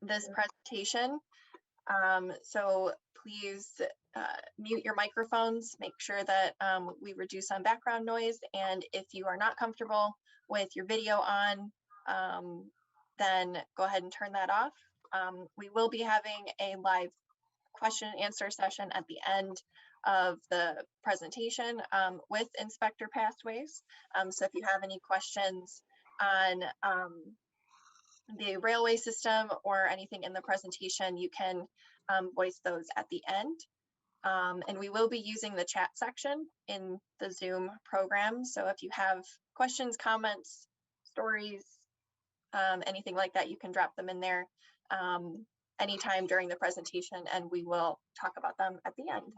this presentation. So please mute your microphones, make sure that we reduce on background noise, and if you are not comfortable with your video on, then go ahead and turn that off. We will be having a live question and answer session at the end of the presentation with Inspector Pathways. So if you have any questions on the railway system or anything in the presentation, you can voice those at the end. And we will be using the chat section in the Zoom program. So if you have questions, comments, stories, anything like that, you can drop them in there anytime during the presentation, and we will talk about them at the end.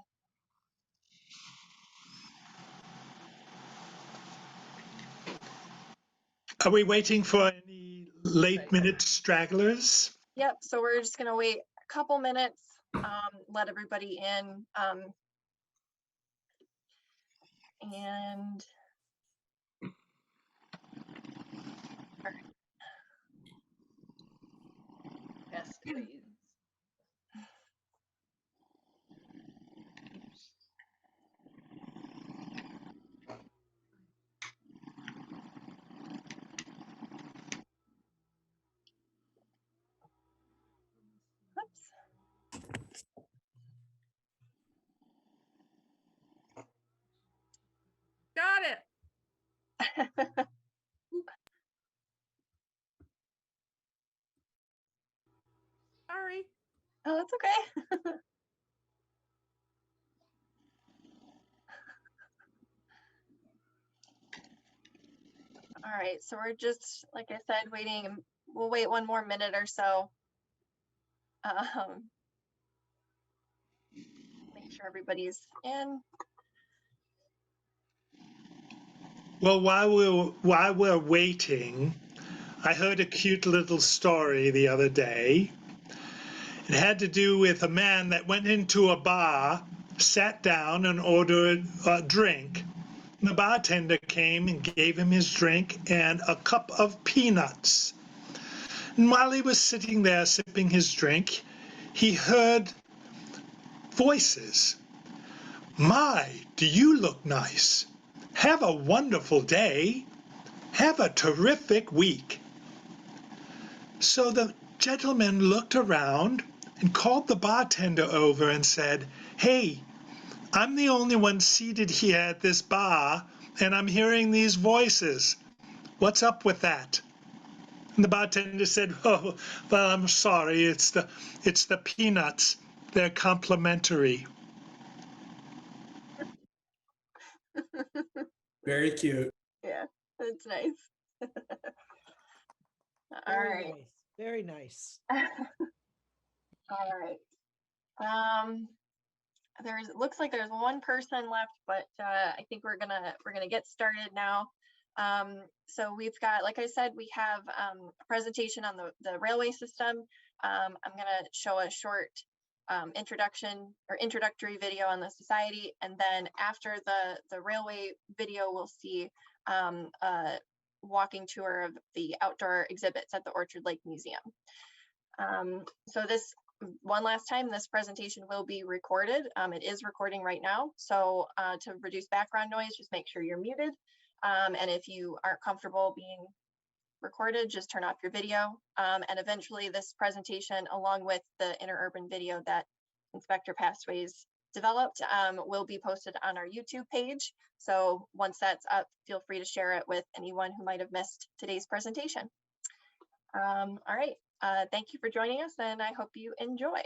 Are we waiting for any late minute stragglers? Yep, so we're just gonna wait a couple minutes, let everybody in. And Yes, please. Got it. Sorry. Oh, that's okay. All right, so we're just, like I said, waiting. We'll wait one more minute or so. Make sure everybody's in. Well, while we're waiting, I heard a cute little story the other day. It had to do with a man that went into a bar, sat down and ordered a drink. The bartender came and gave him his drink and a cup of peanuts. And while he was sitting there sipping his drink, he heard voices. "My, do you look nice? Have a wonderful day. Have a terrific week." So the gentleman looked around and called the bartender over and said, "Hey, I'm the only one seated here at this bar, and I'm hearing these voices. What's up with that?" And the bartender said, "Oh, well, I'm sorry. It's the peanuts. They're complimentary." Very cute. Yeah, that's nice. All Very right. nice. Very nice. All right. It looks like there's one person left, but I think we're gonna get started now. So we've got, like I said, we have a presentation on the railway system. I'm gonna show a short introductory video on the society, and then after the railway video, we'll see a walking tour of the outdoor exhibits at the Orchard Lake Museum. So this one last time, this presentation will be recorded. It is recording right now. So to reduce background noise, just make sure you're muted. And if you aren't comfortable being recorded, just turn off your video. And eventually this presentation, along with the Interurban video that Inspector Pathways developed, will be posted on our YouTube page. So once that's up, feel free to share it with anyone who might have missed today's presentation. All right, thank you for joining us, and I hope you enjoy.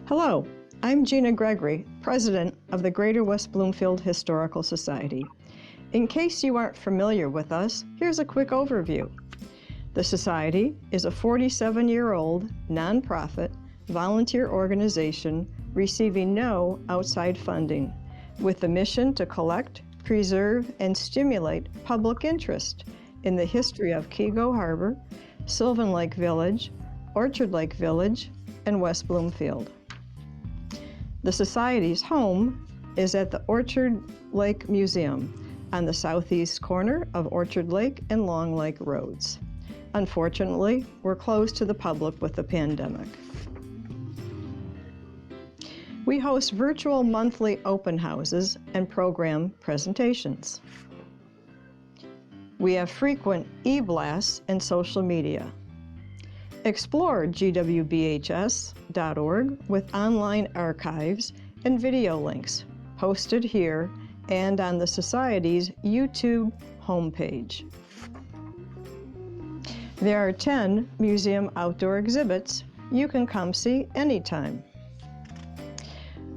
Hello, I'm Gina Gregory, President of the Greater West Bloomfield Historical Society. In case you aren't familiar with us, here's a quick overview. The Society is a 47-year-old nonprofit volunteer organization receiving no outside funding, with the mission to collect, preserve, and stimulate public interest in the history of Keego Harbor, Sylvan Lake Village, Orchard Lake Village, and West Bloomfield. The Society's home is at the Orchard Lake Museum on the southeast corner of Orchard Lake and Long Lake Roads. Unfortunately, we're closed to the public with the pandemic. We host virtual monthly open houses and program presentations. We have frequent e-blasts and social media. Explore gwbhs.org with online archives and video links posted here and on the Society's YouTube homepage. There are 10 museum outdoor exhibits you can come see anytime.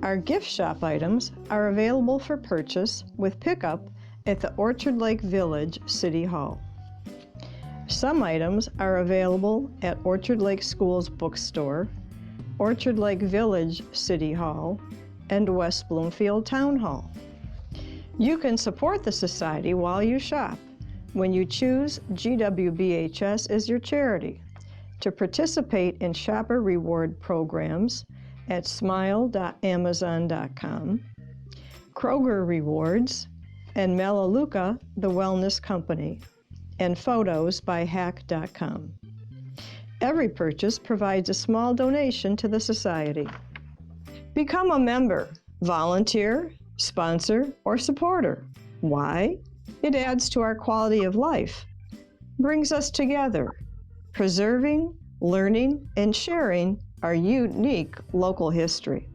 Our gift shop items are available for purchase with pickup at the Orchard Lake Village City Hall. Some items are available at Orchard Lake Schools Bookstore, Orchard Lake Village City Hall, and West Bloomfield Town Hall. You can support the Society while you shop when you choose GWBHS as your charity. To participate in shopper reward programs at smile.amazon.com, Kroger Rewards, and Melaleuca, the Wellness Company, and photos by hack.com. Every purchase provides a small donation to the Society. Become a member, volunteer, sponsor, or supporter. Why? It adds to our quality of life, brings us together, preserving, learning, and sharing our unique local history.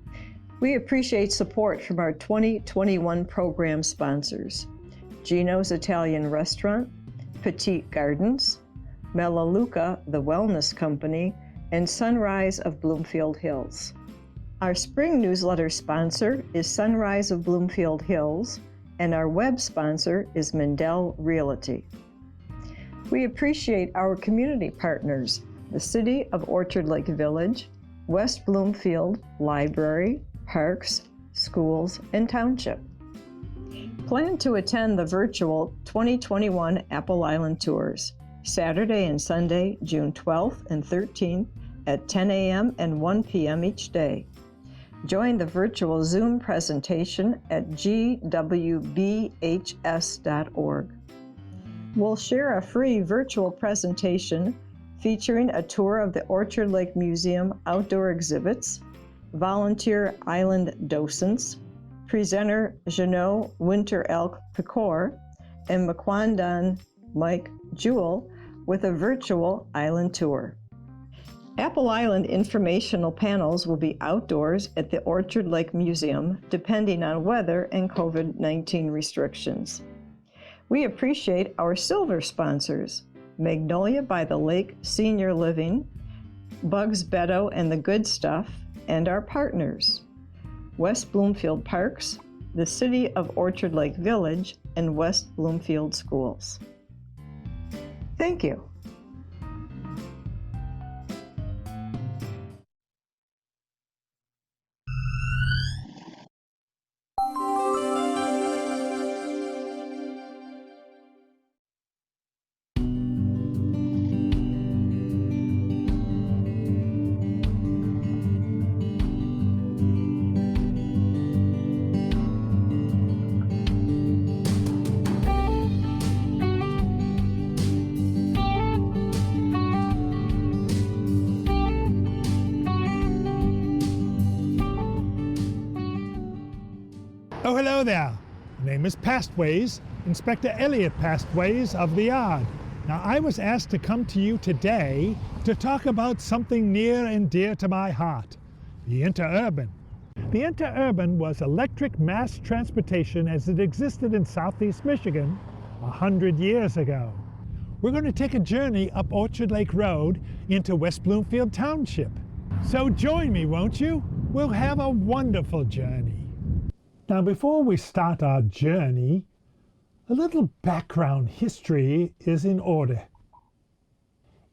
We appreciate support from our 2021 program sponsors: Gino's Italian Restaurant, Petite Gardens, Melaleuca, the Wellness Company, and Sunrise of Bloomfield Hills. Our spring newsletter sponsor is Sunrise of Bloomfield Hills, and our web sponsor is Mindell Realty. We appreciate our community partners, the City of Orchard Lake Village, West Bloomfield Library, Parks, Schools, and Township. Plan to attend the virtual 2021 Apple Island Tours, Saturday and Sunday, June 12th and 13th at 10 a.m. and 1 p.m. each day. Join the virtual Zoom presentation at gwbhs.org. We'll share a free virtual presentation featuring a tour of the Orchard Lake Museum outdoor exhibits, volunteer island docents, presenter Jeannot Winter Elk Pecor, and McQuandon Mike Jewell with a virtual island tour. Apple Island informational panels will be outdoors at the Orchard Lake Museum, depending on weather and COVID-19 restrictions. We appreciate our silver sponsors: Magnolia by the Lake Senior Living, Bugs Beddoe and the Good Stuff, and our partners: West Bloomfield Parks, the City of Orchard Lake Village, and West Bloomfield Schools. Thank you. Oh, hello there. My name is Pastways, Inspector Elliot Pastways of the Yard. Now, I was asked to come to you today to talk about something near and dear to my heart, the Interurban. The Interurban was electric mass transportation as it existed in southeast Michigan 100 years ago. We're going to take a journey up Orchard Lake Road into West Bloomfield Township. So join me, won't you? We'll have a wonderful journey. Now, before we start our journey, a little background history is in order.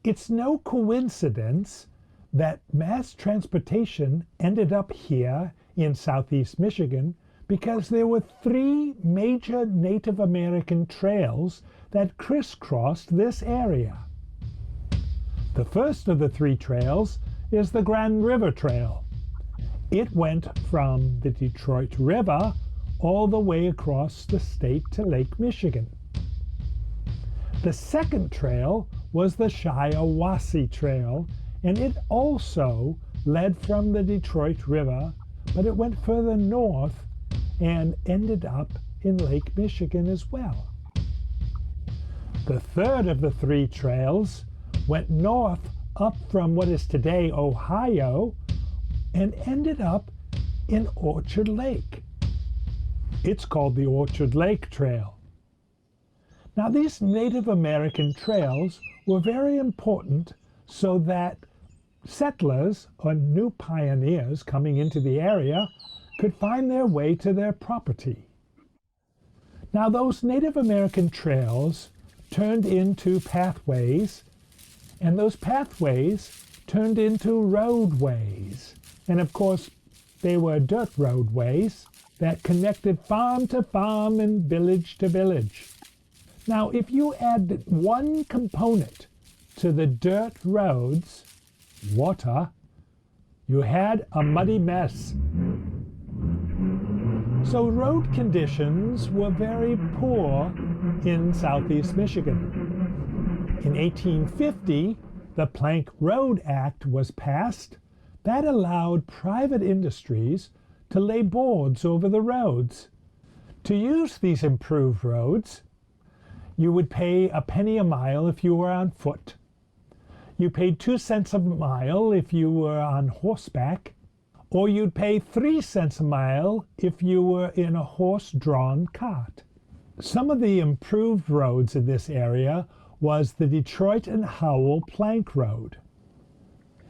It's no coincidence that mass transportation ended up here in southeast Michigan because there were 3 major Native American trails that crisscrossed this area. The first of the 3 trails is the Grand River Trail. It went from the Detroit River all the way across the state to Lake Michigan. The second trail was the Shiawassee Trail, and it also led from the Detroit River, but it went further north and ended up in Lake Michigan as well. The third of the three trails went north up from what is today Ohio and ended up in Orchard Lake. It's called the Orchard Lake Trail. Now, these Native American trails were very important so that settlers or new pioneers coming into the area could find their way to their property. Now, those Native American trails turned into pathways, and those pathways turned into roadways. And of course, they were dirt roadways that connected farm to farm and village to village. Now, if you add one component to the dirt roads, water, you had a muddy mess. So road conditions were very poor in southeast Michigan. In 1850, the Plank Road Act was passed. That allowed private industries to lay boards over the roads. To use these improved roads, you would pay a penny a mile if you were on foot. You paid 2 cents a mile if you were on horseback, or you'd pay 3 cents a mile if you were in a horse-drawn cart. Some of the improved roads in this area was the Detroit and Howell Plank Road.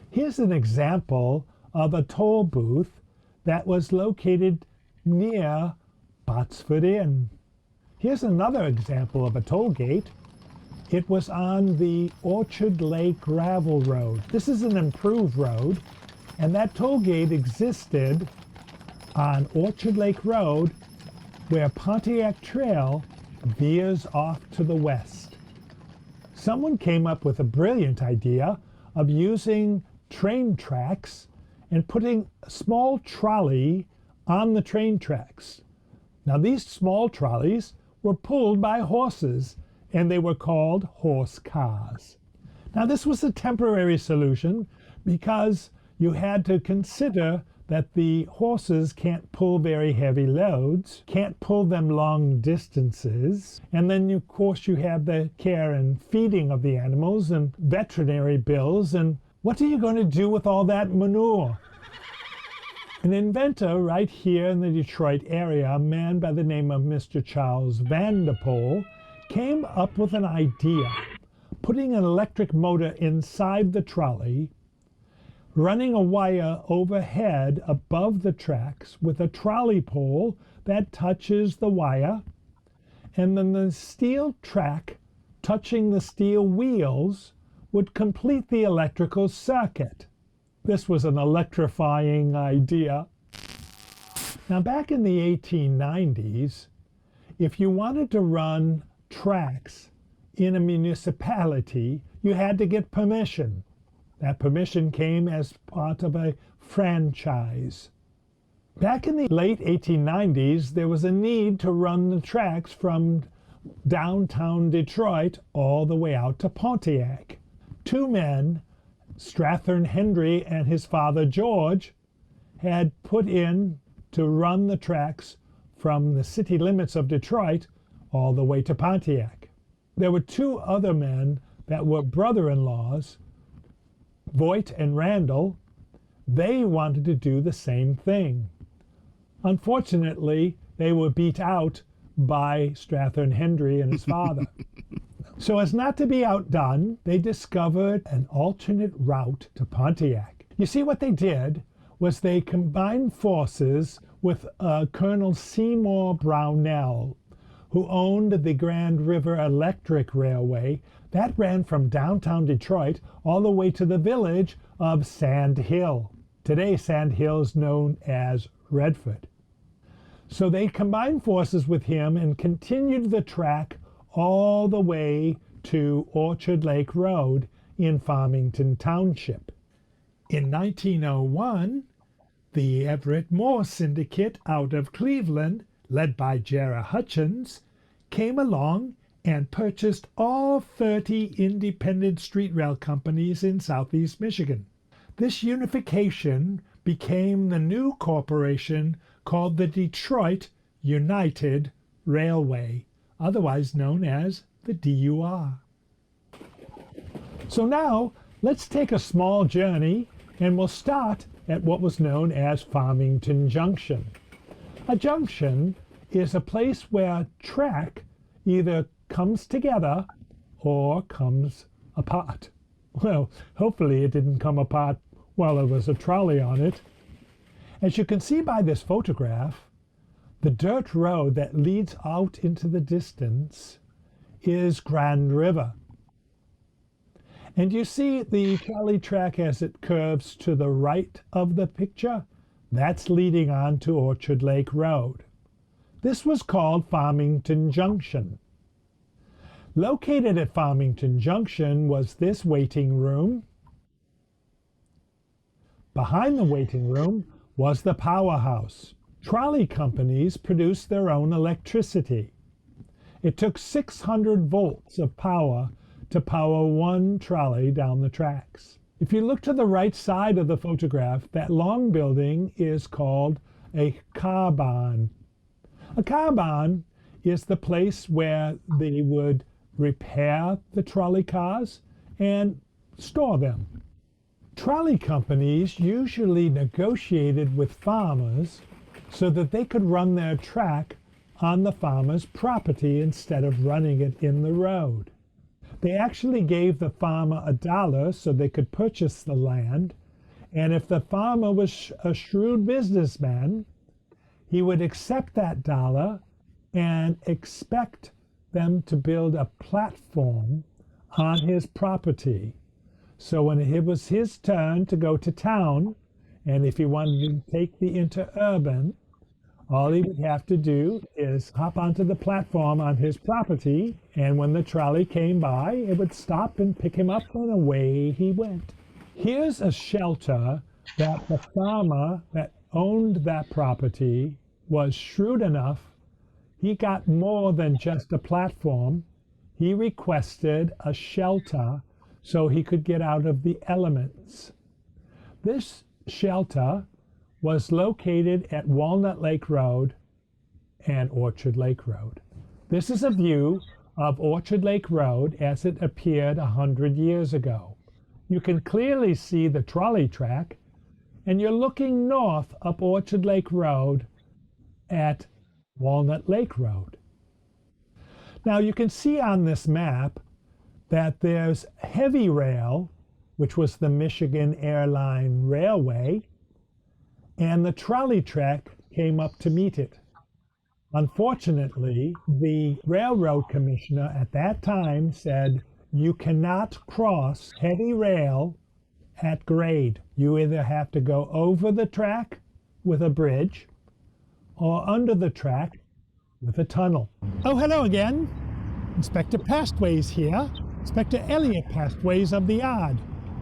Here's an example of a toll booth that was located near Botsford Inn. Here's another example of a toll gate. It was on the Orchard Lake Gravel Road. This is an improved road, and that toll gate existed on Orchard Lake Road where Pontiac Trail veers off to the west. Someone came up with a brilliant idea of using train tracks and putting a small trolley on the train tracks. Now, these small trolleys were pulled by horses, and they were called horse cars. Now, this was a temporary solution because you had to consider that the horses can't pull very heavy loads, can't pull them long distances, and then of course you have the care and feeding of the animals and veterinary bills, and what are you going to do with all that manure? An inventor right here in the Detroit area, a man by the name of Mr. Charles Vanderpoel, came up with an idea, putting an electric motor inside the trolley, running a wire overhead above the tracks with a trolley pole that touches the wire, and then the steel track touching the steel wheels would complete the electrical circuit. This was an electrifying idea. Now, back in the 1890s, if you wanted to run tracks in a municipality, you had to get permission. That permission came as part of a franchise. Back in the late 1890s, there was a need to run the tracks from downtown Detroit all the way out to Pontiac. Two men, Strathern Henry and his father George, had put in to run the tracks from the city limits of Detroit all the way to Pontiac. There were two other men that were brother-in-laws, Voigt and Randall. They wanted to do the same thing. Unfortunately, they were beat out by Strathern Henry and his father. So as not to be outdone, they discovered an alternate route to Pontiac. You see, what they did was they combined forces with Colonel Seymour Brownell, who owned the Grand River Electric Railway that ran from downtown Detroit all the way to the village of Sand Hill. Today, Sand Hill is known as Redford. So they combined forces with him and continued the track all the way to Orchard Lake Road in Farmington Township. In 1901, the Everett Moore Syndicate out of Cleveland, led by Jera Hutchins, came along and purchased all 30 independent street rail companies in southeast Michigan. This unification became the new corporation called the Detroit United Railway, otherwise known as the DUR. So now let's take a small journey, and we'll start at what was known as Farmington Junction. A junction is a place where track either comes together or comes apart. Well, hopefully it didn't come apart while there was a trolley on it. As you can see by this photograph, the dirt road that leads out into the distance is Grand River. And you see the trolley track as it curves to the right of the picture? That's leading on to Orchard Lake Road. This was called Farmington Junction. Located at Farmington Junction was this waiting room. Behind the waiting room was the powerhouse. Trolley companies produced their own electricity. It took 600 volts of power to power one trolley down the tracks. If you look to the right side of the photograph, that long building is called a car barn. A car barn is the place where they would repair the trolley cars and store them. Trolley companies usually negotiated with farmers so that they could run their track on the farmer's property instead of running it in the road. They actually gave the farmer $1 so they could purchase the land, and if the farmer was a shrewd businessman, he would accept that dollar and expect them to build a platform on his property. So when it was his turn to go to town, and if he wanted to take the Interurban, all he would have to do is hop onto the platform on his property, and when the trolley came by, it would stop and pick him up, and away he went. Here's a shelter that the farmer that owned that property was shrewd enough. He got more than just a platform. He requested a shelter so he could get out of the elements. This shelter was located at Walnut Lake Road and Orchard Lake Road. This is a view of Orchard Lake Road as it appeared 100 years ago. You can clearly see the trolley track, and you're looking north up Orchard Lake Road at Walnut Lake Road. Now you can see on this map that there's heavy rail, which was the Michigan Airline Railway, and the trolley track came up to meet it. Unfortunately, the railroad commissioner at that time said, you cannot cross heavy rail at grade. You either have to go over the track with a bridge or under the track with a tunnel. Oh, hello again. Inspector Pastways here. Inspector Elliott Pastways of the Yard.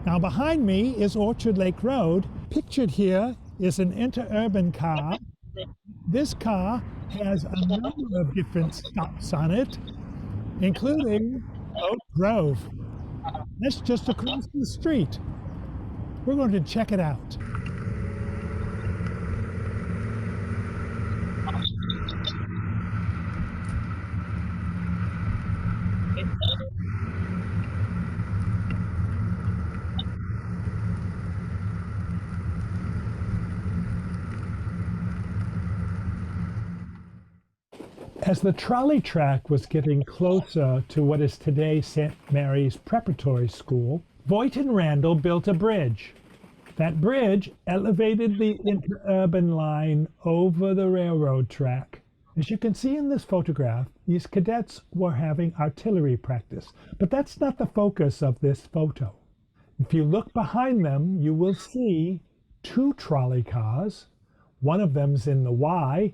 Now behind me is Orchard Lake Road. Pictured here is an Interurban car. This car has a number of different stops on it, including Oak Grove. That's just across the street. We're going to check it out. As the trolley track was getting closer to what is today St. Mary's Preparatory School, Voight and Randall built a bridge. That bridge elevated the Interurban line over the railroad track. As you can see in this photograph, these cadets were having artillery practice, but that's not the focus of this photo. If you look behind them, you will see two trolley cars. One of them's in the Y.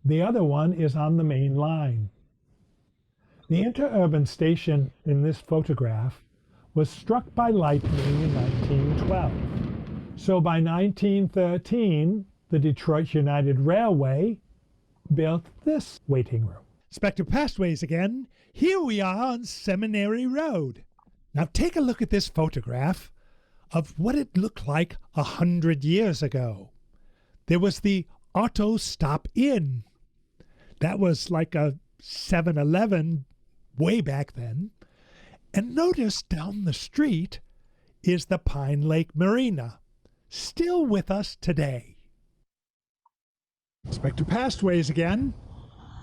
The other one is on the main line. The Interurban station in this photograph was struck by lightning in 1912. So by 1913, the Detroit United Railway built this waiting room. Inspector Pastways again. Here we are on Seminary Road. Now take a look at this photograph of what it looked like 100 years ago. There was the Auto Stop Inn. That was like a 7-Eleven way back then. And notice down the street is the Pine Lake Marina, still with us today. Inspector Pastways again.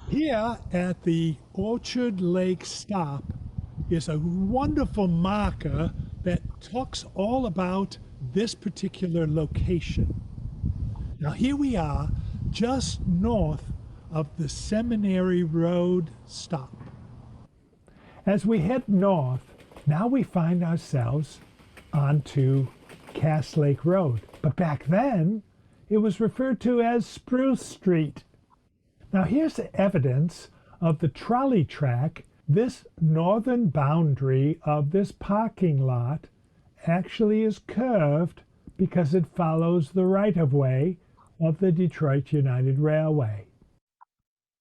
Here at the Orchard Lake stop is a wonderful marker that talks all about this particular location. Now here we are just north of the Seminary Road stop. As we head north, now we find ourselves onto Cass Lake Road. But back then, it was referred to as Spruce Street. Now here's evidence of the trolley track. This northern boundary of this parking lot actually is curved because it follows the right-of-way of the Detroit United Railway.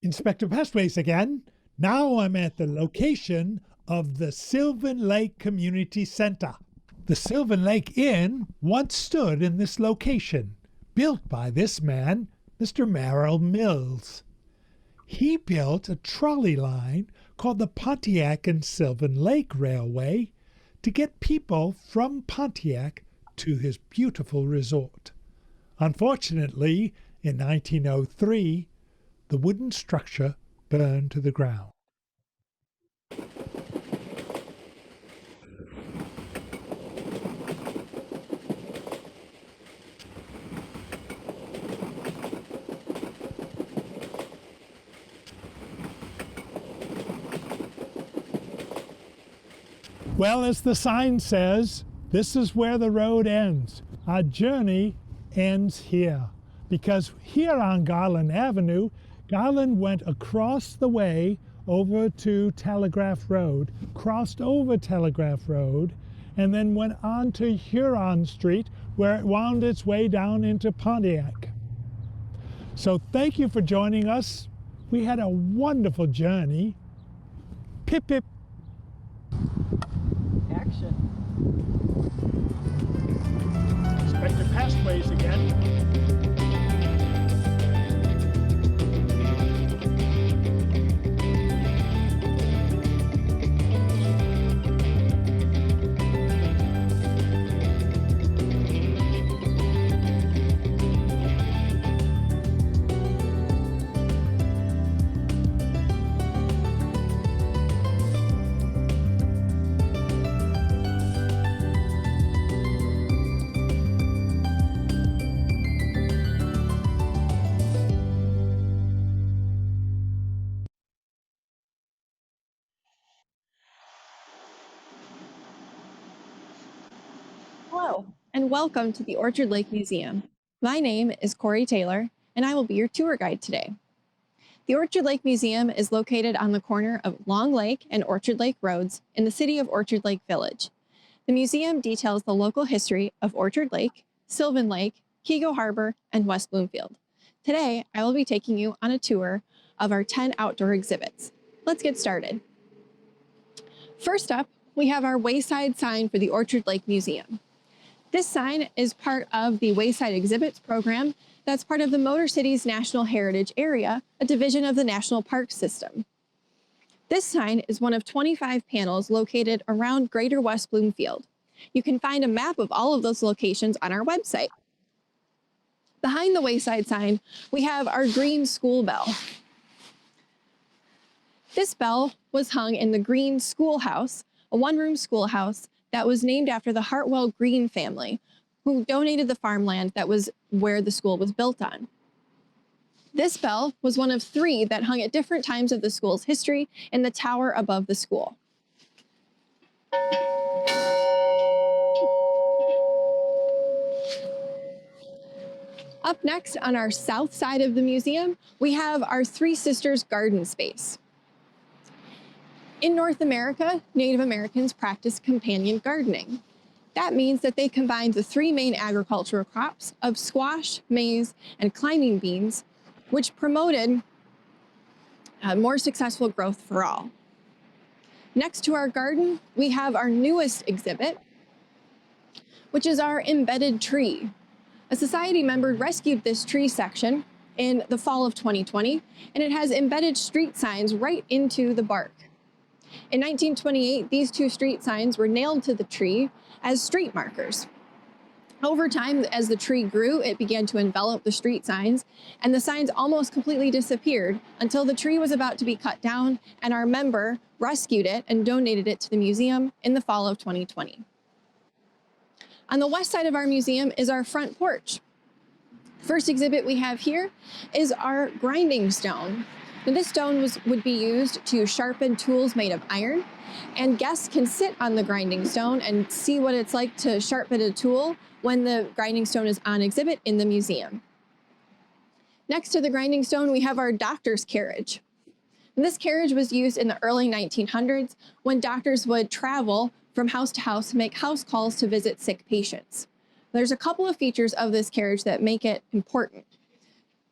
Inspector Pastways again. Now I'm at the location of the Sylvan Lake Community Center. The Sylvan Lake Inn once stood in this location, built by this man, Mr. Merrill Mills. He built a trolley line called the Pontiac and Sylvan Lake Railway to get people from Pontiac to his beautiful resort. Unfortunately, in 1903, the wooden structure burned to the ground. Well, as the sign says, this is where the road ends. Our journey ends here, because here on Garland Avenue, Garland went across the way over to Telegraph Road, crossed over Telegraph Road, and then went on to Huron Street, where it wound its way down into Pontiac. So thank you for joining us. We had a wonderful journey. Pip, pip. Action. Inspector Pastways again. Hello, and welcome to the Orchard Lake Museum. My name is Corey Taylor, and I will be your tour guide today. The Orchard Lake Museum is located on the corner of Long Lake and Orchard Lake Roads in the city of Orchard Lake Village. The museum details the local history of Orchard Lake, Sylvan Lake, Keego Harbor, and West Bloomfield. Today, I will be taking you on a tour of our 10 outdoor exhibits. Let's get started. First up, we have our Wayside sign for the Orchard Lake Museum. This sign is part of the Wayside Exhibits program that's part of the Motor Cities National Heritage Area, a division of the National Park System. This sign is one of 25 panels located around Greater West Bloomfield. You can find a map of all of those locations on our website. Behind the Wayside sign, we have our green school bell. This bell was hung in the Green Schoolhouse, a one-room schoolhouse that was named after the Hartwell Green family, who donated the farmland that was where the school was built on. This bell was one of 3 that hung at different times of the school's history in the tower above the school. Up next on our south side of the museum, we have our Three Sisters garden space. In North America, Native Americans practiced companion gardening. That means that they combined the three main agricultural crops of squash, maize, and climbing beans, which promoted more successful growth for all. Next to our garden, we have our newest exhibit, which is our embedded tree. A society member rescued this tree section in the fall of 2020, and it has embedded street signs right into the bark. In 1928, these two street signs were nailed to the tree as street markers. Over time, as the tree grew, it began to envelop the street signs, and the signs almost completely disappeared until the tree was about to be cut down, and our member rescued it and donated it to the museum in the fall of 2020. On the west side of our museum is our front porch. First exhibit we have here is our grinding stone. Now, this stone would be used to sharpen tools made of iron, and guests can sit on the grinding stone and see what it's like to sharpen a tool when the grinding stone is on exhibit in the museum. Next to the grinding stone, we have our doctor's carriage. And this carriage was used in the early 1900s when doctors would travel from house to house to make house calls to visit sick patients. There's a couple of features of this carriage that make it important.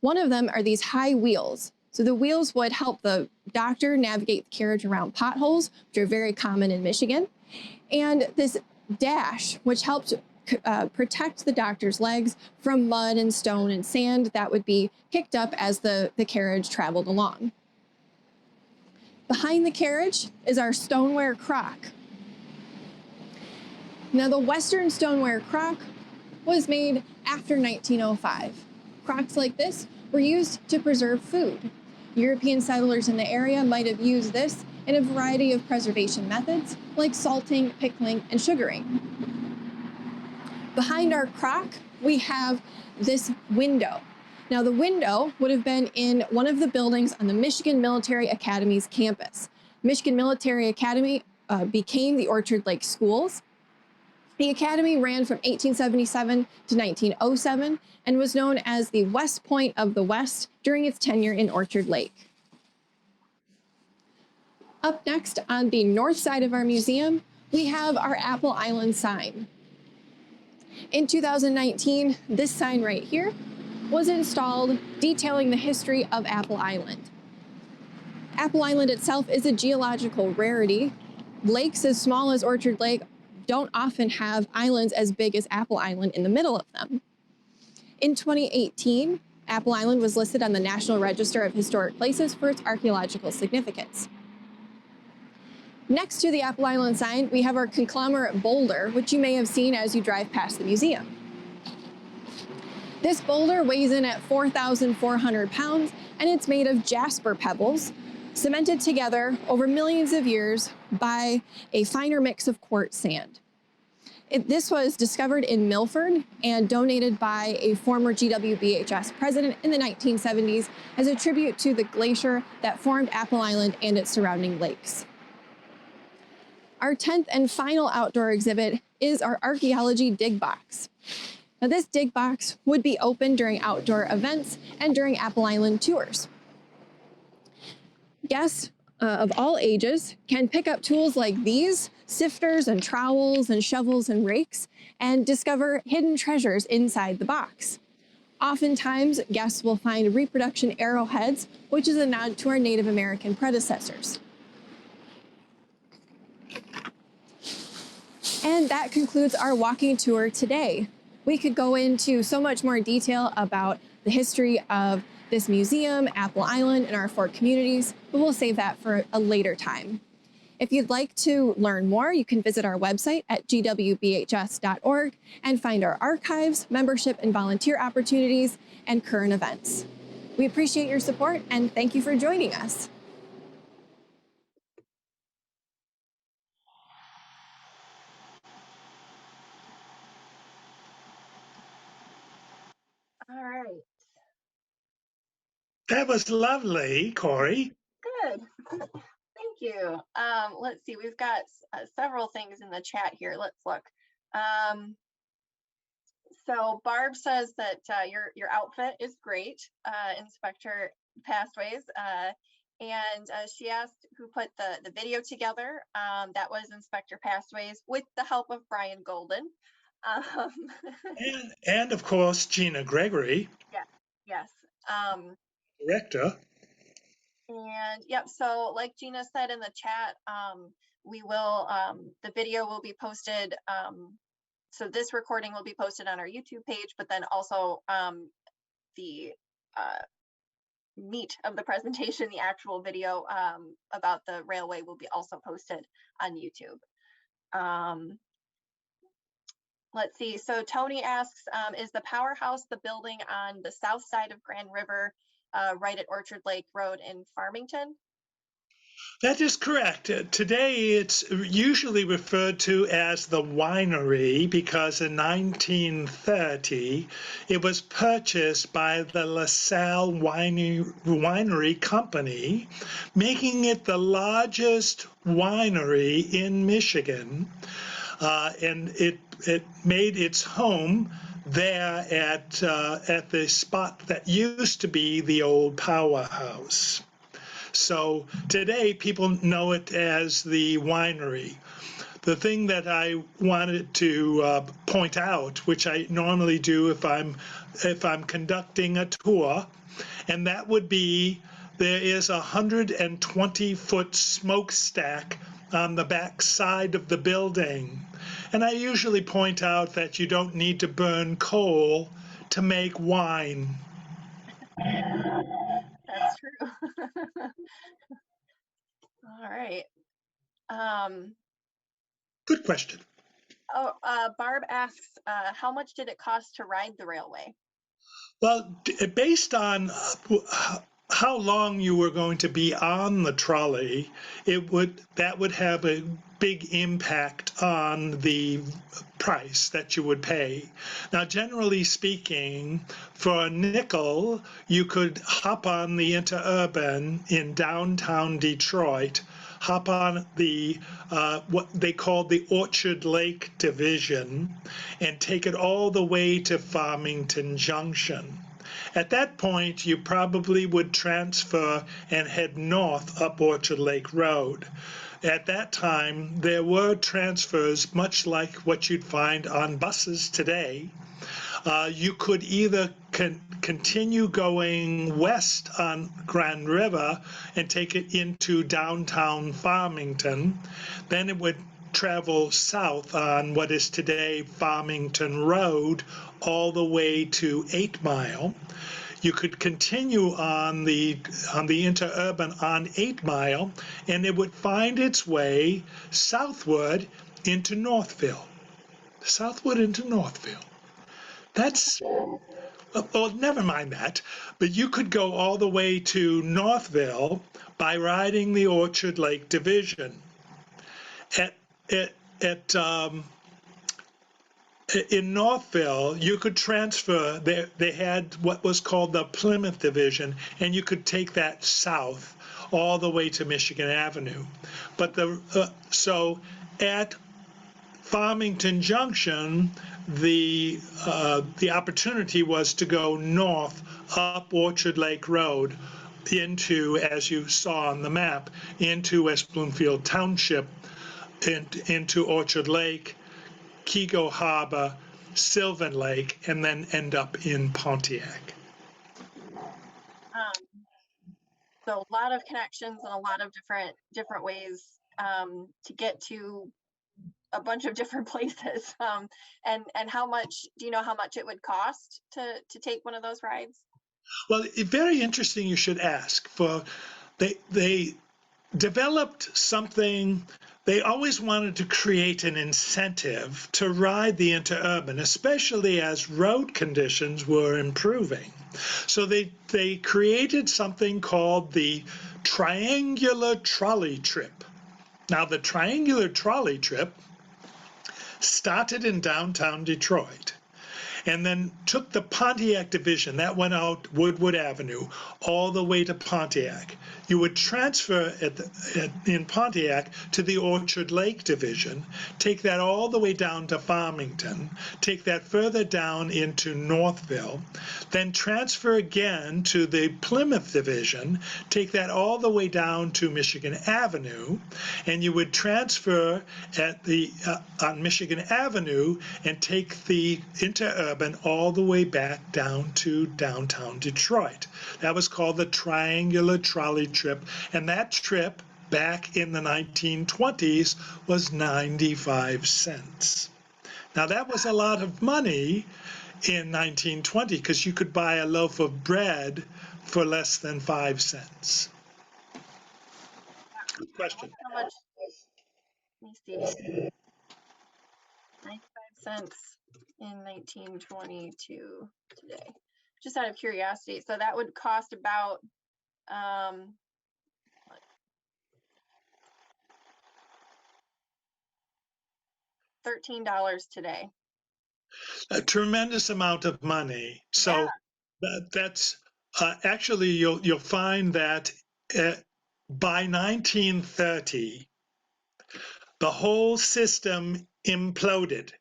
One of them are these high wheels. So the wheels would help the doctor navigate the carriage around potholes, which are very common in Michigan. And this dash, which helped protect the doctor's legs from mud and stone and sand that would be kicked up as the carriage traveled along. Behind the carriage is our stoneware crock. Now, the Western stoneware crock was made after 1905. Crocks like this were used to preserve food. European settlers in the area might have used this in a variety of preservation methods, like salting, pickling, and sugaring. Behind our crock, we have this window. Now, the window would have been in one of the buildings on the Michigan Military Academy's campus. Michigan Military Academy became the Orchard Lake Schools. The academy ran from 1877 to 1907 and was known as the West Point of the West during its tenure in Orchard Lake. Up next on the north side of our museum, we have our Apple Island sign. In 2019, this sign right here was installed detailing the history of Apple Island. Apple Island itself is a geological rarity. Lakes as small as Orchard Lake don't often have islands as big as Apple Island in the middle of them. In 2018, Apple Island was listed on the National Register of Historic Places for its archaeological significance. Next to the Apple Island sign, we have our conglomerate boulder, which you may have seen as you drive past the museum. This boulder weighs in at 4,400 pounds, and it's made of jasper pebbles, cemented together over millions of years by a finer mix of quartz sand. This was discovered in Milford and donated by a former GWBHS president in the 1970s as a tribute to the glacier that formed Apple Island and its surrounding lakes. Our 10th and final outdoor exhibit is our archaeology dig box. Now, this dig box would be open during outdoor events and during Apple Island tours. Guests of all ages can pick up tools like these, sifters and trowels and shovels and rakes, and discover hidden treasures inside the box. Oftentimes, guests will find reproduction arrowheads, which is a nod to our Native American predecessors. And that concludes our walking tour today. We could go into so much more detail about the history of this museum, Apple Island, and our 4 communities, but we'll save that for a later time. If you'd like to learn more, you can visit our website at gwbhs.org and find our archives, membership and volunteer opportunities, and current events. We appreciate your support and thank you for joining us. All right, That was lovely, Corey. good. Thank you. Let's see, we've got several things in the chat here. Let's look. So Barb says that your outfit is great, Inspector Pastways. And she asked who put the video together. That was Inspector Pastways with the help of Brian Golden. Um, And of course, Gina Gregory, yes. director. And yep, so like Gina said in the chat, we will, the video will be posted. So this recording will be posted on our YouTube page, but then also the meat of the presentation, the actual video about the railway will be also posted on YouTube. Let's see, so Tony asks, is the powerhouse the building on the south side of Grand River, right at Orchard Lake Road in Farmington? That is correct. Today, it's usually referred to as the winery because in 1930, it was purchased by the LaSalle Winery Company, making it the largest winery in Michigan. And it made its home there at the spot that used to be the old powerhouse. So today people know it as the winery. The thing that I wanted to point out, which I normally do if I'm conducting a tour, and that would be there is a 120-foot smokestack on the back side of the building. And I usually point out that you don't need to burn coal to make wine. That's true. All right. Good question. Oh, Barb asks, how much did it cost to ride the railway? Well, based on how long you were going to be on the trolley, that would have a big impact on the price that you would pay. Now, generally speaking, for a nickel, you could hop on the Interurban in downtown Detroit, hop on the what they called the Orchard Lake Division, and take it all the way to Farmington Junction. At that point, you probably would transfer and head north up Orchard Lake Road. At that time, there were transfers much like what you'd find on buses today. You could either continue going west on Grand River and take it into downtown Farmington. Then it would travel south on what is today Farmington Road all the way to 8 Mile. You could continue on the Interurban on 8 Mile, and it would find its way southward into Northville. Southward into Northville. That's, well, never mind that. But you could go all the way to Northville by riding the Orchard Lake Division. In Northville, you could transfer. They had what was called the Plymouth Division, and you could take that south all the way to Michigan Avenue. But so at Farmington Junction, the opportunity was to go north up Orchard Lake Road into, as you saw on the map, into West Bloomfield Township, into Orchard Lake, Keego Harbor, Sylvan Lake, and then end up in Pontiac. So a lot of connections and a lot of different ways to get to a bunch of different places. And how much, do you know how much it would cost to take one of those rides? Well, very interesting you should ask. They developed something. They always wanted to create an incentive to ride the Interurban, especially as road conditions were improving. So they created something called the Triangular Trolley Trip. Now, the Triangular Trolley Trip started in downtown Detroit. and then took the Pontiac division that went out Woodward Avenue all the way to Pontiac. You would transfer in Pontiac to the Orchard Lake division, take that all the way down to Farmington, take that further down into Northville, then transfer again to the Plymouth division, take that all the way down to Michigan Avenue, and you would transfer on Michigan Avenue and take the Interurban all the way back down to downtown Detroit. That was called the Triangular Trolley Trip, and that trip back in the 1920s was 95 cents. Now that was a lot of money in 1920 because you could buy a loaf of bread for less than 5 cents. Good question. How much? Let me see. 95 cents in 1922 today. Just out of curiosity. So that would cost about $13 today. A tremendous amount of money. So that's actually you'll find that by 1930 the whole system imploded.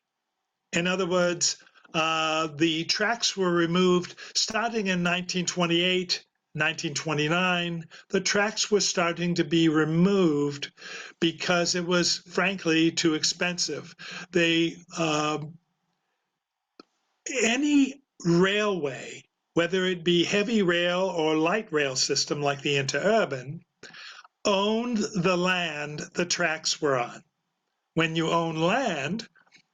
In other words, the tracks were removed starting in 1928, 1929. The tracks were starting to be removed because it was frankly too expensive. Any railway, whether it be heavy rail or light rail system like the Interurban, owned the land the tracks were on. When you own land,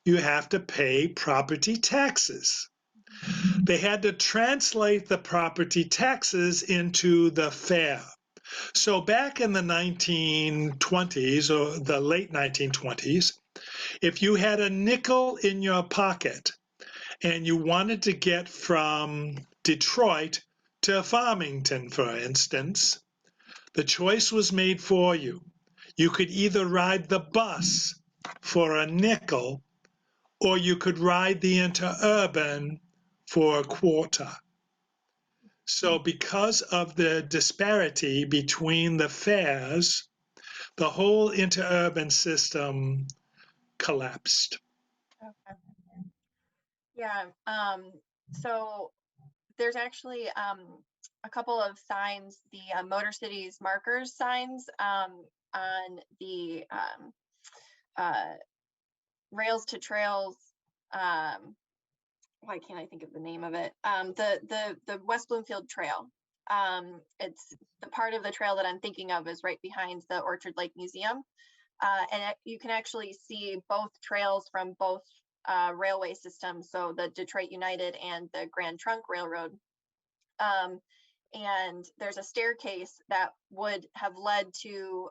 you have to pay property taxes. They had to translate the property taxes into the fare. So back in the 1920s or the late 1920s, if you had a nickel in your pocket and you wanted to get from Detroit to Farmington, for instance, the choice was made for you. You could either ride the bus for a nickel, or you could ride the Interurban for a quarter. So because of the disparity between the fares, the whole Interurban system collapsed. Okay. Yeah. So there's actually a couple of signs, the Motor Cities markers signs on the Rails to Trails. Why can't I think of the name of it? The West Bloomfield Trail. It's the part of the trail that I'm thinking of is right behind the Orchard Lake Museum. And you can actually see both trails from both railway systems, so the Detroit United and the Grand Trunk Railroad. And there's a staircase that would have led to,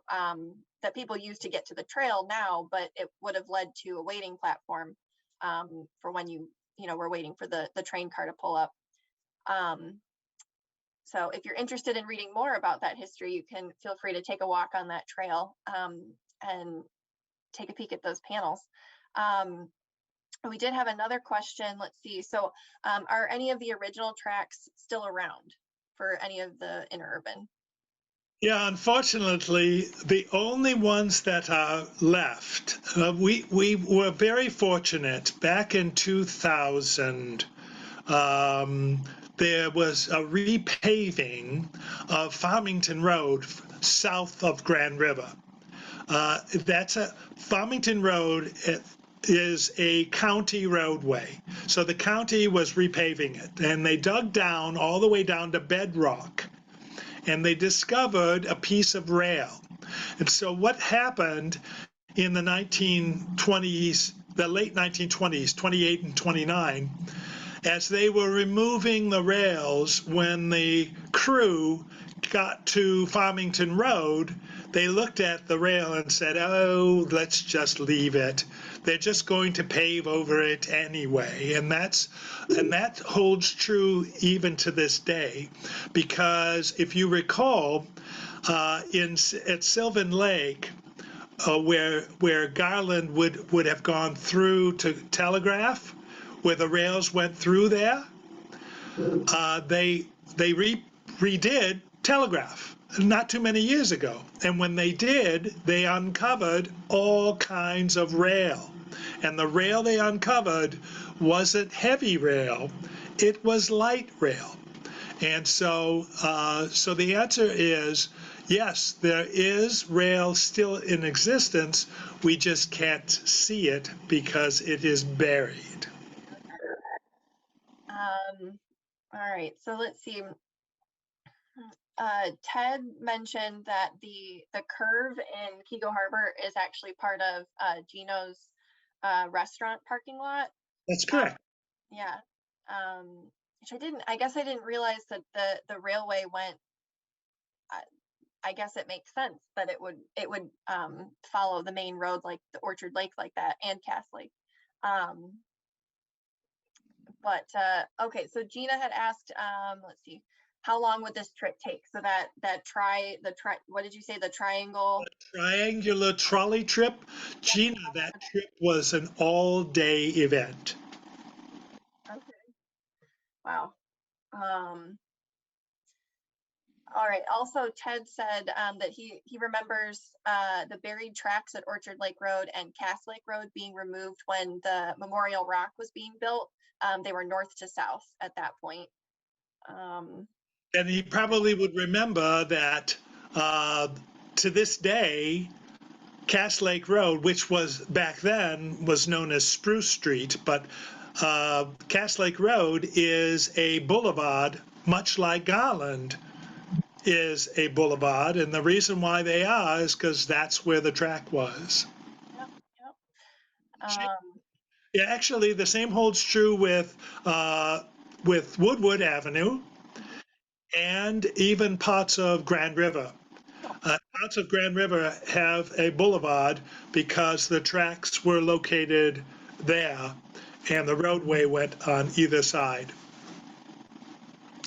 that people use to get to the trail now, but it would have led to a waiting platform for when you were waiting for the train car to pull up. So if you're interested in reading more about that history, you can feel free to take a walk on that trail and take a peek at those panels. We did have another question. Let's see. So are any of the original tracks still around for any of the Interurban? Yeah, unfortunately, the only ones that are left, we were very fortunate. Back in 2000, there was a repaving of Farmington Road south of Grand River. Farmington Road is a county roadway. So the county was repaving it, and they dug down all the way down to bedrock, and they discovered a piece of rail. And so what happened in the 1920s, the late 1920s, 28 and 29, as they were removing the rails, when the crew got to Farmington Road, they looked at the rail and said, oh, let's just leave it. They're just going to pave over it anyway. And that holds true even to this day, because if you recall, at Sylvan Lake, where Garland would have gone through to telegraph, where the rails went through there, they redid telegraph not too many years ago. And when they did, they uncovered all kinds of rail. And the rail they uncovered wasn't heavy rail, it was light rail. And so, so the answer is yes, there is rail still in existence. We just can't see it because it is buried. All right, so let's see. Ted mentioned that the curve in Kego Harbor is actually part of Gino's restaurant parking lot. That's correct. Yeah, which I guess I didn't realize that the railway went. I guess it makes sense that it would follow the main road like the Orchard Lake like that and Cass Lake. But okay, so Gina had asked, let's see, how long would this trip take? So what did you say, the triangle? Triangular trolley trip. Gina, that trip was an all-day event. Okay. Wow. All right. Also, Ted said that he remembers the buried tracks at Orchard Lake Road and Cass Lake Road being removed when the Memorial Rock was being built. They were north to south at that point. And he probably would remember that to this day, Cass Lake Road, which was back then was known as Spruce Street, but Cass Lake Road is a boulevard, much like Garland is a boulevard, and the reason why they are is because that's where the track was. Yep. Yeah, actually, the same holds true with Woodward Avenue and even parts of Grand River. Parts of Grand River have a boulevard because the tracks were located there and the roadway went on either side.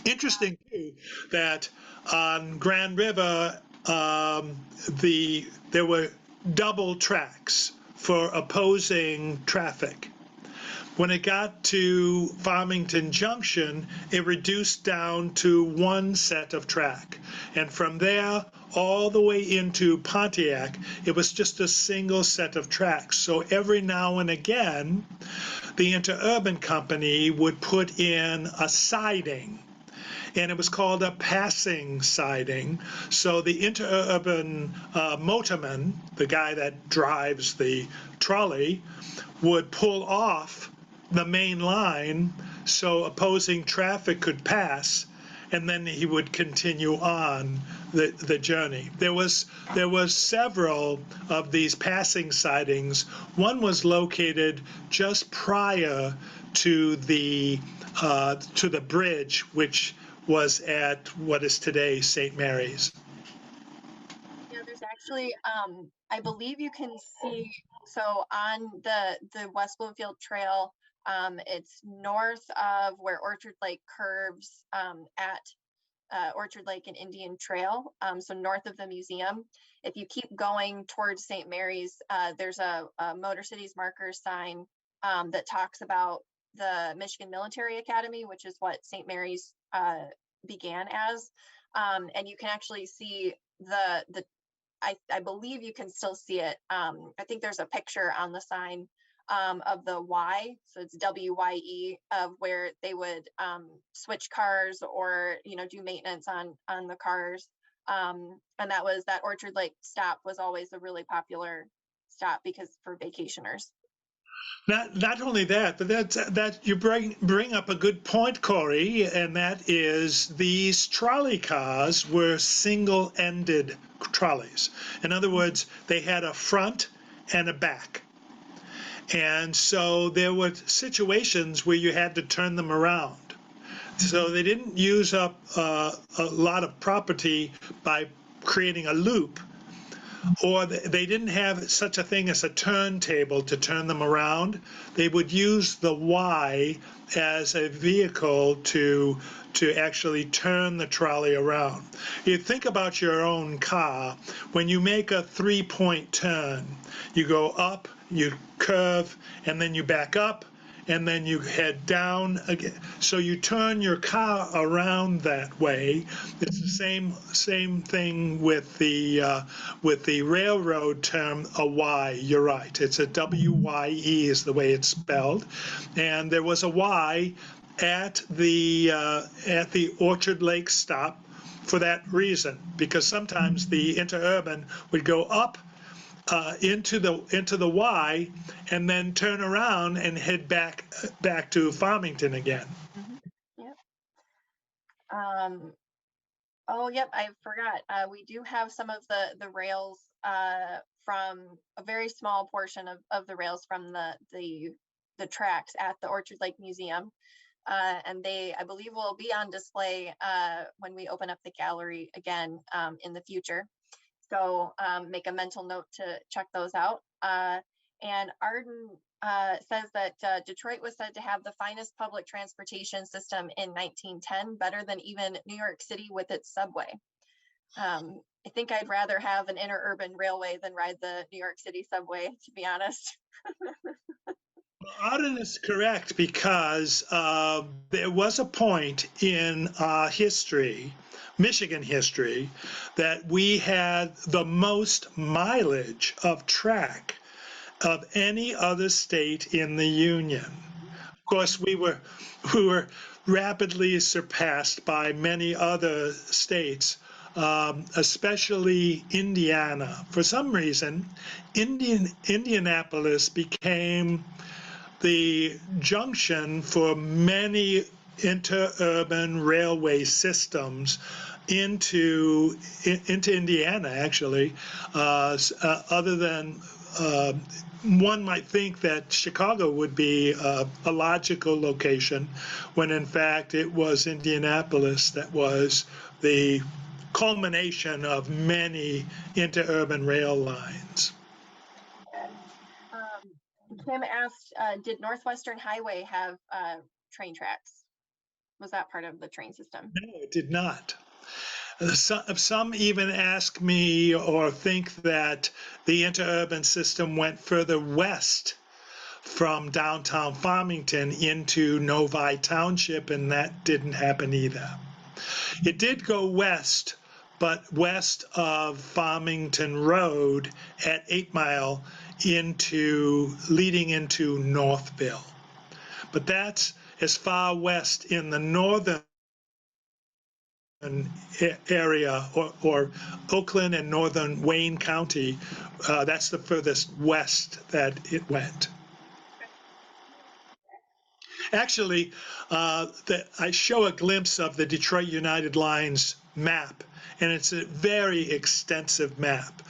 Interesting too that on Grand River there were double tracks for opposing traffic. When it got to Farmington Junction, it reduced down to one set of track. And from there all the way into Pontiac, it was just a single set of tracks. So every now and again, the Interurban company would put in a siding, and it was called a passing siding. So the Interurban motorman, the guy that drives the trolley, would pull off the main line so opposing traffic could pass, and then he would continue on the journey. There was several of these passing sidings. One was located just prior to the bridge, which was at what is today St. Mary's. Yeah, there's actually I believe you can see, so on the West Bloomfield Trail, it's north of where Orchard Lake curves at Orchard Lake and Indian Trail, so north of the museum. If you keep going towards St. Mary's, there's a Motor Cities marker sign that talks about the Michigan Military Academy, which is what St. Mary's began as, and you can actually see I believe you can still see it. I think there's a picture on the sign of the Y, so it's WYE, of where they would switch cars or do maintenance on the cars, and that Orchard Lake stop was always a really popular stop because for vacationers. Not only that, but that you bring up a good point, Corey, and that is these trolley cars were single-ended trolleys. In other words, they had a front and a back. And so there were situations where you had to turn them around. So they didn't use up a lot of property by creating a loop, or they didn't have such a thing as a turntable to turn them around. They would use the Y as a vehicle to actually turn the trolley around. You think about your own car. When you make a 3-point turn, you go up, you curve, and then you back up, and then you head down again. So you turn your car around that way. It's the same thing with the railroad term, a Y. You're right. It's a W-Y-E is the way it's spelled, and there was a Y at the Orchard Lake stop for that reason, because sometimes the Interurban would go up into the Y and then turn around and head back to Farmington again. Yep. Oh, yep, I forgot. We do have some of the rails from a very small portion of the rails from the tracks at the Orchard Lake Museum. And they, I believe, will be on display when we open up the gallery again in the future. So make a mental note to check those out. And Arden says that Detroit was said to have the finest public transportation system in 1910, better than even New York City with its subway. I think I'd rather have an interurban railway than ride the New York City subway, to be honest. Arden is correct, because there was a point in history, Michigan history, that we had the most mileage of track of any other state in the Union. Of course, we were rapidly surpassed by many other states, especially Indiana. For some reason, Indianapolis became the junction for many interurban railway systems into Indiana, actually. Other than one might think that Chicago would be a logical location, when in fact it was Indianapolis that was the culmination of many interurban rail lines. Kim asked, did Northwestern Highway have train tracks? Was that part of the train system? No, it did not. Some even ask me or think that the interurban system went further west from downtown Farmington into Novi Township, and that didn't happen either. It did go west, but west of Farmington Road at 8 Mile leading into Northville. But that's as far west in the northern area, or Oakland and northern Wayne County. That's the furthest west that it went. Actually, I show a glimpse of the Detroit United Lines map, and it's a very extensive map.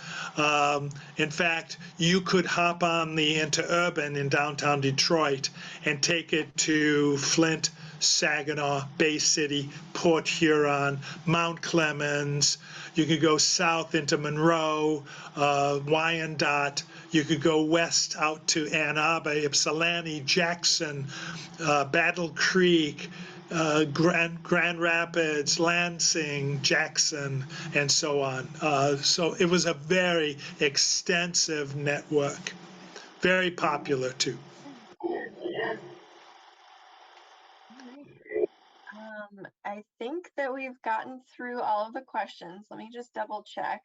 In fact, you could hop on the Interurban in downtown Detroit and take it to Flint, Saginaw, Bay City, Port Huron, Mount Clemens. You could go south into Monroe, Wyandotte. You could go west out to Ann Arbor, Ypsilanti, Jackson, Battle Creek, Grand Rapids, Lansing, Jackson, and so on. So it was a very extensive network, very popular too. I think that we've gotten through all of the questions. Let me just double check.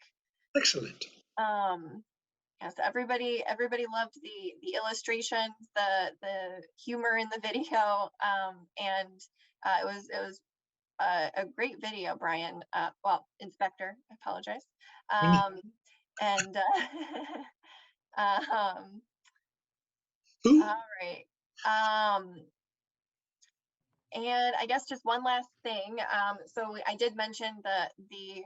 Excellent. Yes, everybody loved the illustrations, the humor in the video, and it was a great video, Brian. Well, Inspector, I apologize. And Ooh. all right. And I guess just one last thing. So I did mention the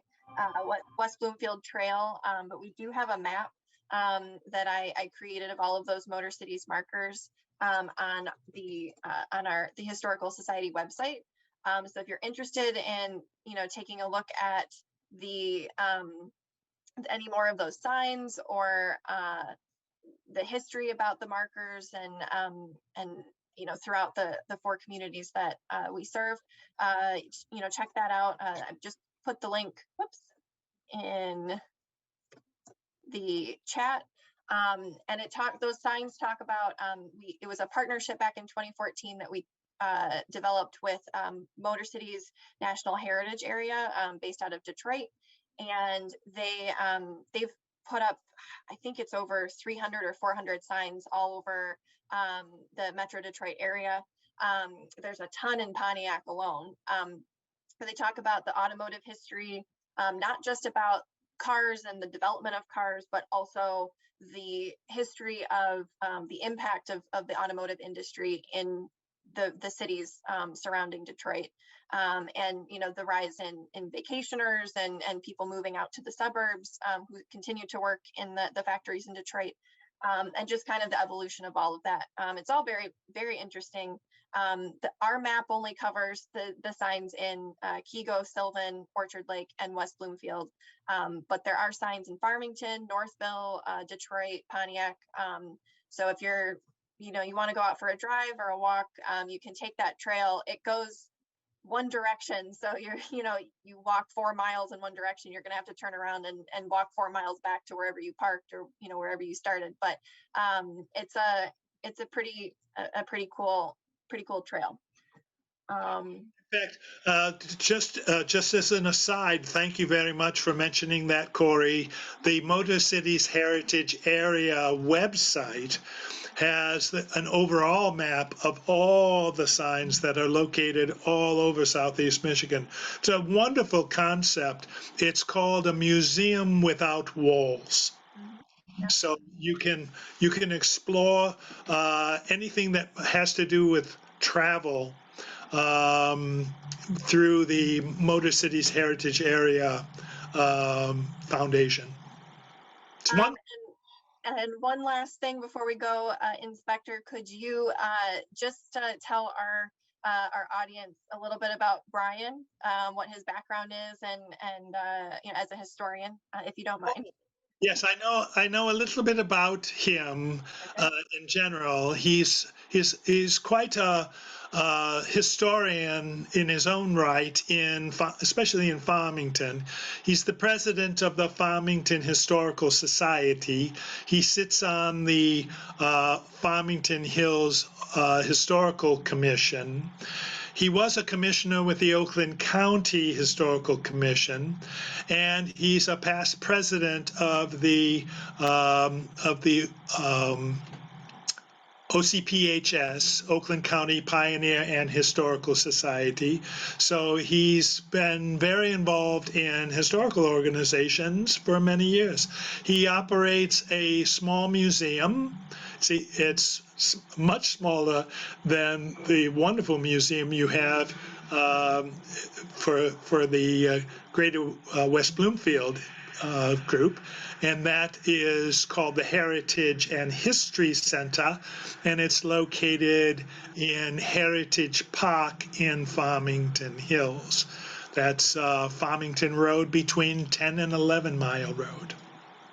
West Bloomfield Trail, but we do have a map that I created of all of those Motor Cities markers on the Historical Society website. So if you're interested in taking a look at the any more of those signs, or the history about the markers, and throughout the 4 communities that we serve, check that out. I've just put the link in the chat. And those signs talk about, it was a partnership back in 2014 that we developed with Motor Cities National Heritage Area based out of Detroit. And they've put up, I think it's over 300 or 400 signs all over the Metro Detroit area. There's a ton in Pontiac alone. Where they talk about the automotive history, not just about cars and the development of cars, but also the history of the impact of the automotive industry in the cities surrounding Detroit, and the rise in vacationers and people moving out to the suburbs who continue to work in the factories in Detroit, and just kind of the evolution of all of that. It's all very, very interesting. Our map only covers the signs in Kego, Sylvan, Orchard Lake, and West Bloomfield. But there are signs in Farmington, Northville, Detroit, Pontiac. So if you want to go out for a drive or a walk, you can take that trail. It goes one direction. So you walk 4 miles in one direction, you're going to have to turn around and walk 4 miles back to wherever you parked or, wherever you started. But it's a pretty cool trail. In fact, just as an aside, thank you very much for mentioning that, Corey. The Motor Cities Heritage Area website has an overall map of all the signs that are located all over Southeast Michigan. It's a wonderful concept. It's called a museum without walls. So you can explore anything that has to do with travel through the Motor Cities Heritage Area Foundation. It's one. And one last thing before we go, Inspector, could you just tell our audience a little bit about Brian, what his background is, and as a historian, if you don't mind? Yes, I know a little bit about him. In general. He's quite a historian in his own right, especially in Farmington. He's the president of the Farmington Historical Society. He sits on the Farmington Hills Historical Commission. He was a commissioner with the Oakland County Historical Commission, and he's a past president of the OCPHS, Oakland County Pioneer and Historical Society. So he's been very involved in historical organizations for many years. He operates a small museum. See, it's much smaller than the wonderful museum you have for the Greater West Bloomfield group, and that is called the Heritage and History Center, and it's located in Heritage Park in Farmington Hills. That's Farmington Road, between 10 and 11 Mile Road.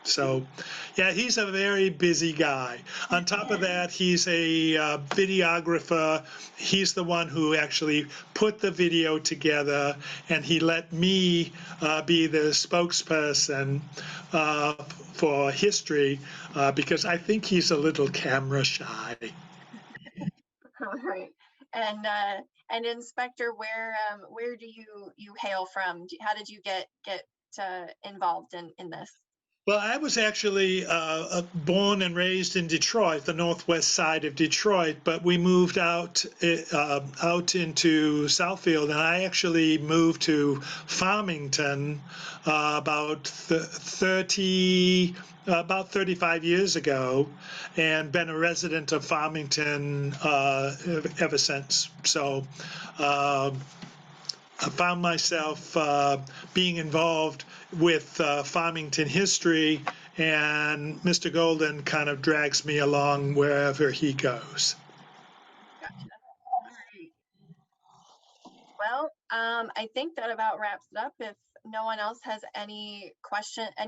So, yeah, he's a very busy guy. On top of that, he's a videographer. He's the one who actually put the video together, and he let me be the spokesperson for history because I think he's a little camera shy. All right. And Inspector, where do you hail from? How did you get involved in this? Well, I was actually born and raised in Detroit, the northwest side of Detroit, but we moved out into Southfield, and I actually moved to Farmington about 35 years ago, and been a resident of Farmington ever since. So I found myself being involved with Farmington history, and Mr. Golden kind of drags me along wherever he goes. Gotcha. All right. Well, I think that about wraps it up. If no one else has any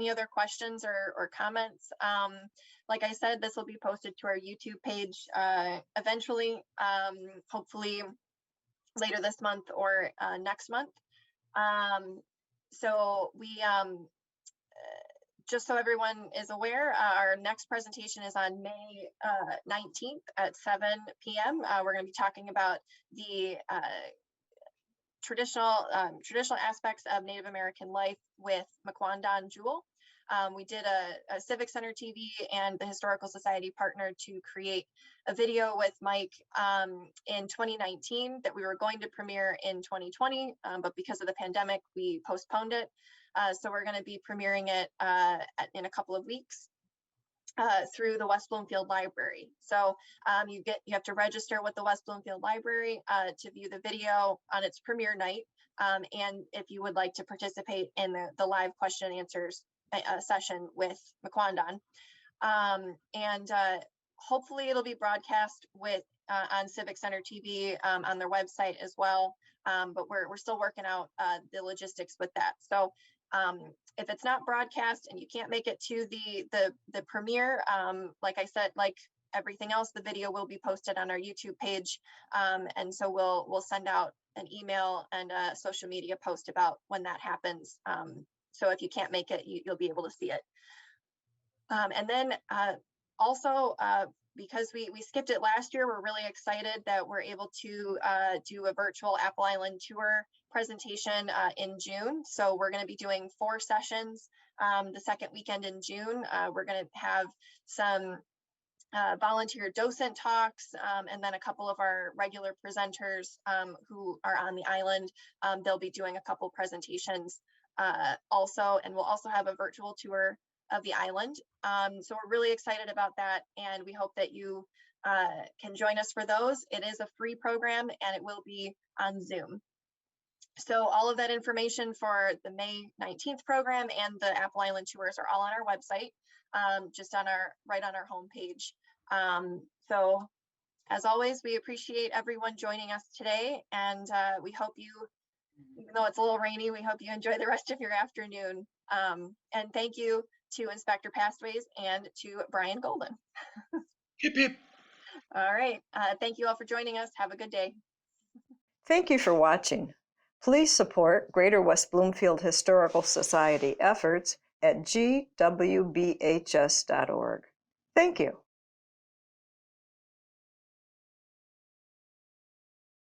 other questions or comments, like I said, this will be posted to our YouTube page eventually, hopefully later this month or next month. So we just so everyone is aware, our next presentation is on May 19th at 7 p.m. We're going to be talking about the traditional aspects of Native American life with McQuandon Jewel. We did a Civic Center TV and the Historical Society partnered to create a video with Mike in 2019 that we were going to premiere in 2020, but because of the pandemic, we postponed it. So we're going to be premiering it in a couple of weeks through the West Bloomfield Library. So you have to register with the West Bloomfield Library to view the video on its premiere night. And if you would like to participate in the live question and answers session with McQuandon. Hopefully it'll be broadcast with on Civic Center TV on their website as well. But we're still working out the logistics with that. So if it's not broadcast and you can't make it to the premiere, like I said, like everything else, the video will be posted on our YouTube page. And so we'll send out an email and a social media post about when that happens. So if you can't make it, you'll be able to see it. And then also, because we skipped it last year, we're really excited that we're able to do a virtual Apple Island tour presentation in June. So we're going to be doing 4 sessions the second weekend in June. We're going to have some volunteer docent talks, and then a couple of our regular presenters who are on the island. They'll be doing a couple presentations also, and we'll also have a virtual tour of the island. So we're really excited about that, and we hope that you can join us for those. It is a free program and it will be on Zoom. So all of that information for the May 19th program and the Apple Island tours are all on our website, just on right on our homepage. So as always, we appreciate everyone joining us today, and we hope you, even though it's a little rainy, we hope you enjoy the rest of your afternoon. And thank you to Inspector Pastways and to Brian Golden. Hip hip. All right. Thank you all for joining us. Have a good day. Thank you for watching. Please support Greater West Bloomfield Historical Society efforts at gwbhs.org. Thank you.